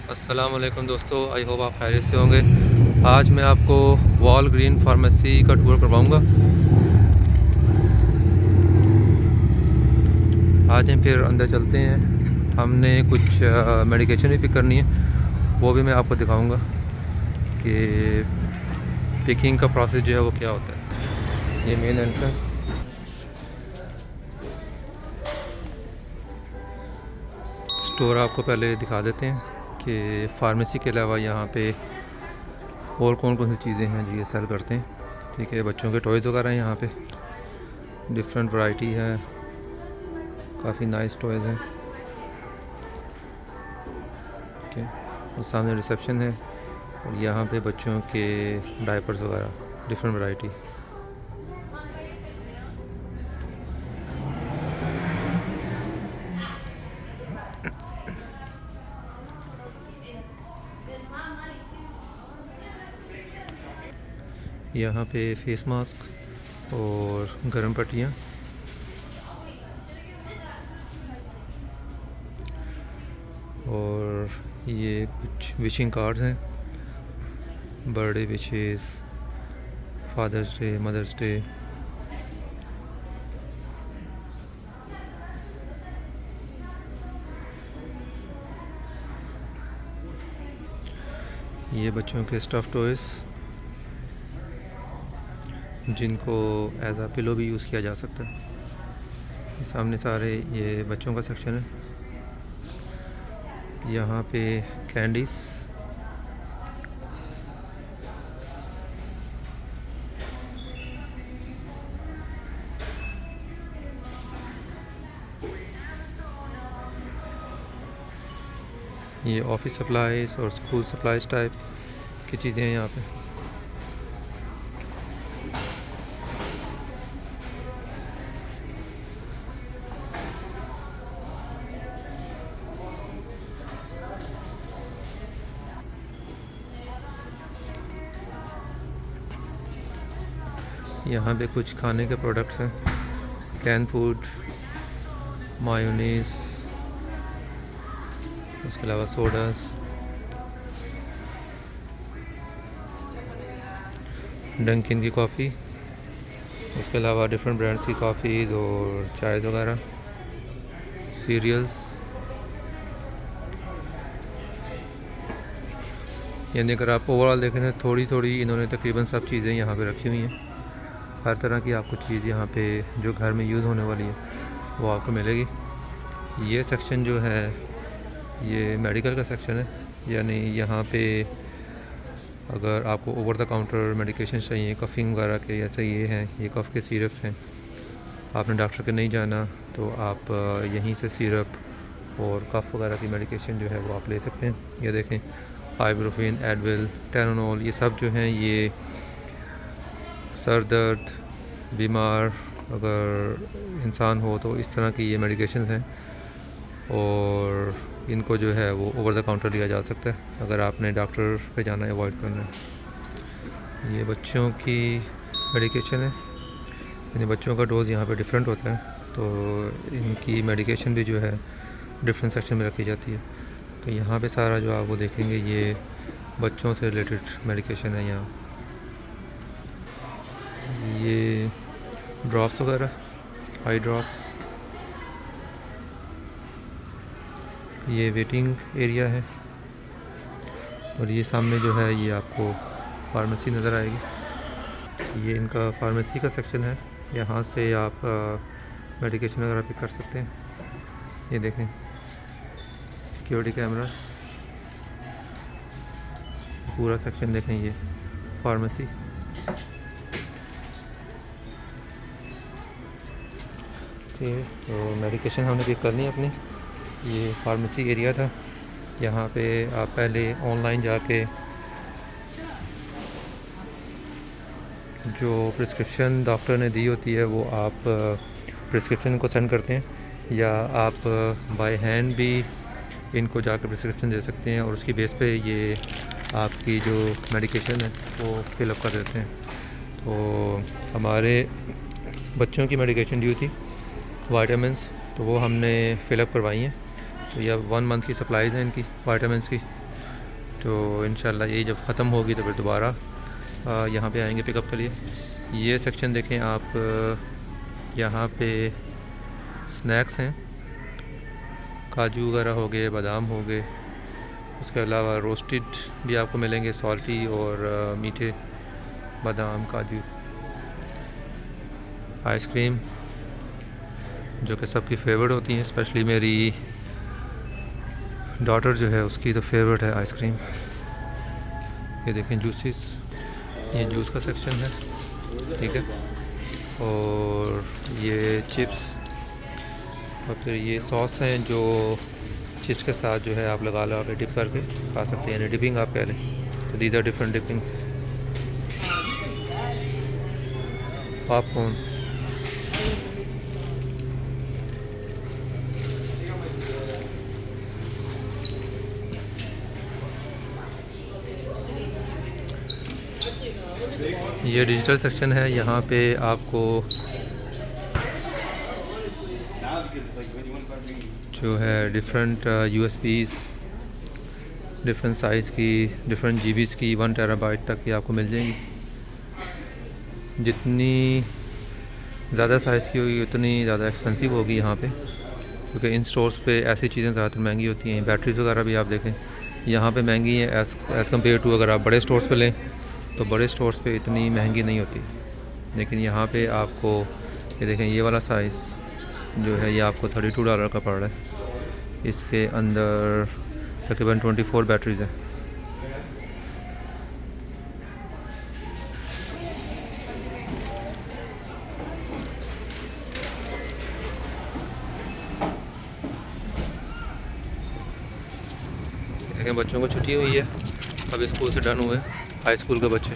अस्सलाम वालेकुम दोस्तों, आई होप आप खैरियत से होंगे। आज मैं आपको वॉल ग्रीन फार्मेसी का टूर करवाऊंगा। आज हम फिर अंदर चलते हैं। हमने कुछ मेडिकेशन भी पिक करनी है, वो भी मैं आपको दिखाऊंगा कि पिकिंग का प्रोसेस जो है वो क्या होता है। ये मेन एंट्रेंस। स्टोर आपको पहले दिखा देते हैं कि फार्मेसी के अलावा यहाँ पे और कौन कौन सी चीज़ें हैं जो ये सेल करते हैं। ठीक है, बच्चों के टॉयज़ वगैरह हैं यहाँ पे, डिफरेंट वैरायटी है, काफ़ी नाइस टॉयज़ हैं। ठीक है, और सामने रिसेप्शन है और यहाँ पे बच्चों के डायपर्स वगैरह डिफरेंट वैरायटी। यहाँ पे फेस मास्क और गर्म पट्टियाँ, और ये कुछ विशिंग कार्ड्स हैं, birthday wishes, father's day, mother's day. ये बच्चों के स्टफ़ टॉयज़ जिनको एज आ पिलो भी यूज़ किया जा सकता है। सामने सारे ये बच्चों का सेक्शन है। यहाँ पे कैंडीज़, ये ऑफिस सप्लाइज और स्कूल सप्लाइज टाइप की चीज़ें हैं यहाँ पे। यहाँ पे कुछ खाने के प्रोडक्ट्स हैं, कैन फूड, मायोनीज़, उसके अलावा सोडास, डंकिन की कॉफ़ी, उसके अलावा डिफरेंट ब्रांड्स की कॉफ़ीज़ और चाय वगैरह, सीरियल्स। यानी अगर आप ओवरऑल देखें तो थोड़ी थोड़ी इन्होंने तकरीबन सब चीज़ें यहाँ पे रखी हुई हैं। हर तरह की आपको चीज़ यहाँ पे जो घर में यूज़ होने वाली है वो आपको मिलेगी। ये सेक्शन जो है ये मेडिकल का सेक्शन है, यानी यहाँ पे अगर आपको ओवर द काउंटर मेडिकेशन चाहिए, कफ़िंग वगैरह के, जैसे ये हैं, ये कफ़ के सिरप्स हैं, आपने डॉक्टर के नहीं जाना तो आप यहीं से सिरप और कफ़ वगैरह की मेडिकेशन जो है वो आप ले सकते हैं। ये देखें, आइब्रोफिन, एडविल, टेनोनॉल, ये सब जो हैं ये सर दर्द, बीमार अगर इंसान हो तो इस तरह की ये मेडिकेशन हैं, और इनको जो है वो ओवर द काउंटर लिया जा सकता है अगर आपने डॉक्टर पे जाना है, अवॉइड करना है। ये बच्चों की मेडिकेशन है, यानी बच्चों का डोज़ यहाँ पे डिफरेंट होता है, तो इनकी मेडिकेशन भी जो है डिफरेंट सेक्शन में रखी जाती है। तो यहाँ पे सारा जो आप वो देखेंगे ये बच्चों से रिलेटेड मेडिकेशन है। यहाँ ये ड्रॉप्स वगैरह, आई ड्रॉप्स, ये वेटिंग एरिया है, और ये सामने जो है ये आपको फार्मेसी नज़र आएगी। ये इनका फार्मेसी का सेक्शन है, यहाँ से आप मेडिकेशन वगैरह पिक कर सकते हैं। ये देखें, सिक्योरिटी कैमरास, पूरा सेक्शन देखें, ये फार्मेसी। ठीक है, तो मेडिकेशन हमने पिक करनी है अपनी। ये फार्मेसी एरिया था, यहाँ पे आप पहले ऑनलाइन जाके जो प्रिस्क्रिप्शन डॉक्टर ने दी होती है वो आप प्रिस्क्रिप्शन को सेंड करते हैं, या आप बाय हैंड भी इनको जाकर प्रिस्क्रिप्शन दे सकते हैं, और उसकी बेस पे ये आपकी जो मेडिकेशन है वो फिलअप कर देते हैं। तो हमारे बच्चों की मेडिकेशन ड्यू थी, वाइटामिन्स, तो वो हमने फ़िलअप करवाई हैं। तो यह 1 मंथ की सप्लाईज़ हैं इनकी वाइटामिन्स की। तो इंशाल्लाह यही जब ख़त्म होगी तो फिर दोबारा यहाँ पे आएंगे पिकअप के लिए। ये सेक्शन देखें आप, यहाँ पे स्नैक्स हैं, काजू वगैरह हो गए, बादाम हो गए, उसके अलावा रोस्टेड भी आपको मिलेंगे, सॉल्टी और मीठे बादाम काजू। आइसक्रीम जो कि सबकी फेवरेट होती हैं, स्पेशली मेरी डॉटर जो है उसकी तो फेवरेट है आइसक्रीम। ये देखें जूसेस, ये जूस का सेक्शन है, ठीक है। और ये चिप्स, और फिर ये सॉस हैं जो चिप्स के साथ जो है आप लगा के डिप करके खा सकते हैं, डिपिंग आप कह लें। तो दीज आर डिफरेंट डिपिंग्स। पॉपकॉर्न, ये डिजिटल सेक्शन है। यहाँ पे आपको जो है डिफरेंट USBs, डिफरेंट साइज़ की, डिफरेंट GBs की 1 टेराबाइट तक की आपको मिल जाएंगी। जितनी ज़्यादा साइज़ की होगी उतनी ज़्यादा एक्सपेंसिव होगी यहाँ पे, क्योंकि इन स्टोर्स पे ऐसी चीज़ें ज़्यादातर महंगी होती हैं। बैटरीज़ वगैरह भी आप देखें यहाँ पे महंगी हैं एज़ कम्पेयर टू अगर आप बड़े स्टोर्स पे लें, तो बड़े स्टोर्स पे इतनी महंगी नहीं होती। लेकिन यहाँ पे आपको ये देखें, ये वाला साइज़ जो है ये आपको $32 का पड़ रहा है। इसके अंदर तकरीबन 24 बैटरीज़ हैं। देखें बच्चों को छुट्टी हुई है, अब स्कूल से डन हुए हाई स्कूल के बच्चे।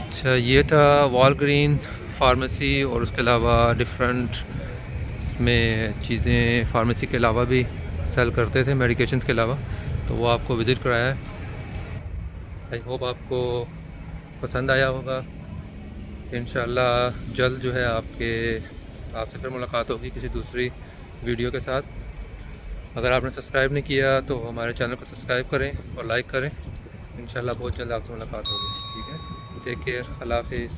अच्छा, ये था वॉलग्रीन फार्मेसी, और उसके अलावा डिफरेंट इसमें चीज़ें फार्मेसी के अलावा भी सेल करते थे, मेडिकेशंस के अलावा, तो वो आपको विज़िट कराया है। आई होप आपको पसंद आया होगा। इंशाल्लाह जल्द जो है आपसे फिर मुलाकात होगी किसी दूसरी वीडियो के साथ। अगर आपने सब्सक्राइब नहीं किया तो हमारे चैनल को सब्सक्राइब करें और लाइक करें। इंशाल्लाह बहुत जल्द आपसे मुलाकात होगी, ठीक है। टेक केयर, अल्लाह हाफिज़।